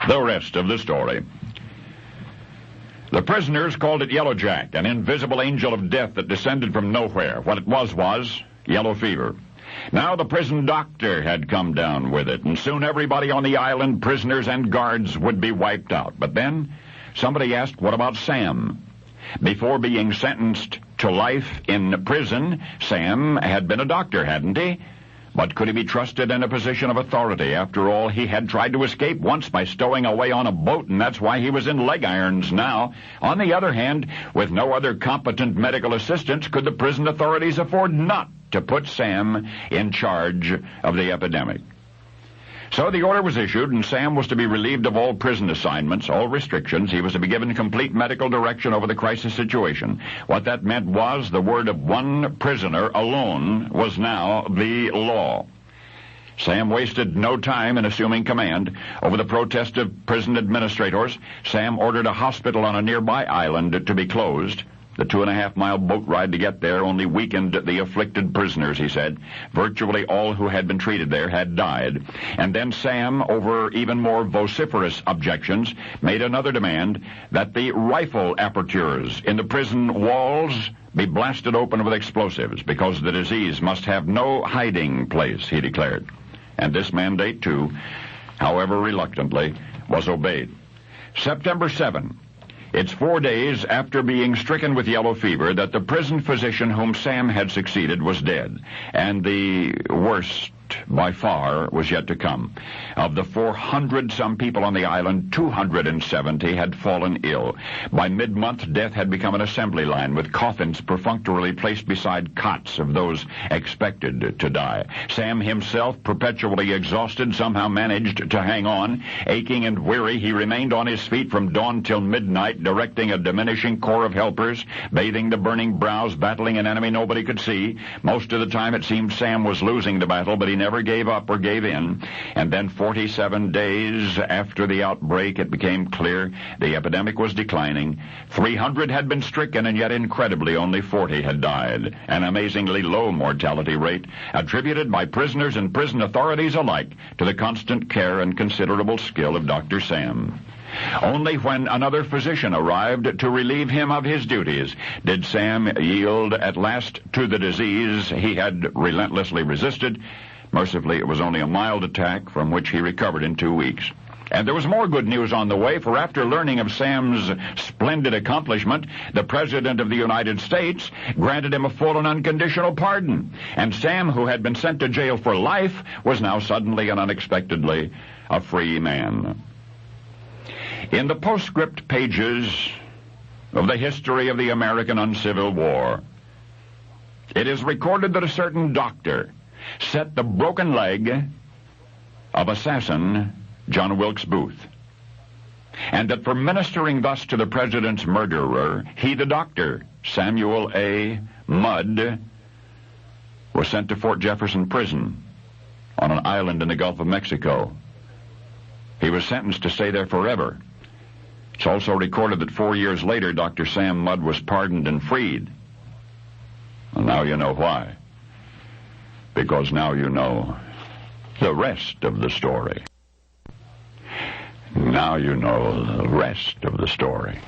The rest of the story. The prisoners called it Yellow Jack, an invisible angel of death that descended from nowhere. What it was yellow fever. Now the prison doctor had come down with it, and soon everybody on the island, prisoners and guards, would be wiped out. But then somebody asked, what about Sam? Before being sentenced to life in prison, Sam had been a doctor, hadn't he? But could he be trusted in a position of authority? After all, he had tried to escape once by stowing away on a boat, and that's why he was in leg irons now. On the other hand, with no other competent medical assistance, could the prison authorities afford not to put Sam in charge of the epidemic? So the order was issued, and Sam was to be relieved of all prison assignments, all restrictions. He was to be given complete medical direction over the crisis situation. What that meant was the word of one prisoner alone was now the law. Sam wasted no time in assuming command. Over the protest of prison administrators, Sam ordered a hospital on a nearby island to be closed. The 2.5-mile boat ride to get there only weakened the afflicted prisoners, he said. Virtually all who had been treated there had died. And then Sam, over even more vociferous objections, made another demand that the rifle apertures in the prison walls be blasted open with explosives, because the disease must have no hiding place, he declared. And this mandate, too, however reluctantly, was obeyed. September 7. It's 4 days after being stricken with yellow fever that the prison physician whom Sam had succeeded was dead, and the worst by far was yet to come. Of the 400-some people on the island, 270 had fallen ill. By mid-month, death had become an assembly line, with coffins perfunctorily placed beside cots of those expected to die. Sam himself, perpetually exhausted, somehow managed to hang on. Aching and weary, he remained on his feet from dawn till midnight, directing a diminishing corps of helpers, bathing the burning brows, battling an enemy nobody could see. Most of the time it seemed Sam was losing the battle, but he never gave up or gave in. And then 47 days after the outbreak, it became clear the epidemic was declining. 300 had been stricken, and yet incredibly only 40 had died. An amazingly low mortality rate, attributed by prisoners and prison authorities alike to the constant care and considerable skill of Dr. Sam. Only when another physician arrived to relieve him of his duties did Sam yield at last to the disease he had relentlessly resisted. Mercifully, it was only a mild attack from which he recovered in 2 weeks. And there was more good news on the way, for after learning of Sam's splendid accomplishment, the President of the United States granted him a full and unconditional pardon. And Sam, who had been sent to jail for life, was now suddenly and unexpectedly a free man. In the postscript pages of the history of the American Uncivil War, it is recorded that a certain doctor set the broken leg of assassin John Wilkes Booth, and that for ministering thus to the president's murderer, he, the doctor, Samuel A. Mudd, was sent to Fort Jefferson Prison on an island in the Gulf of Mexico. He was sentenced to stay there forever. It's also recorded that 4 years later, Dr. Sam Mudd was pardoned and freed. And now you know why. Because now you know the rest of the story. Now you know the rest of the story.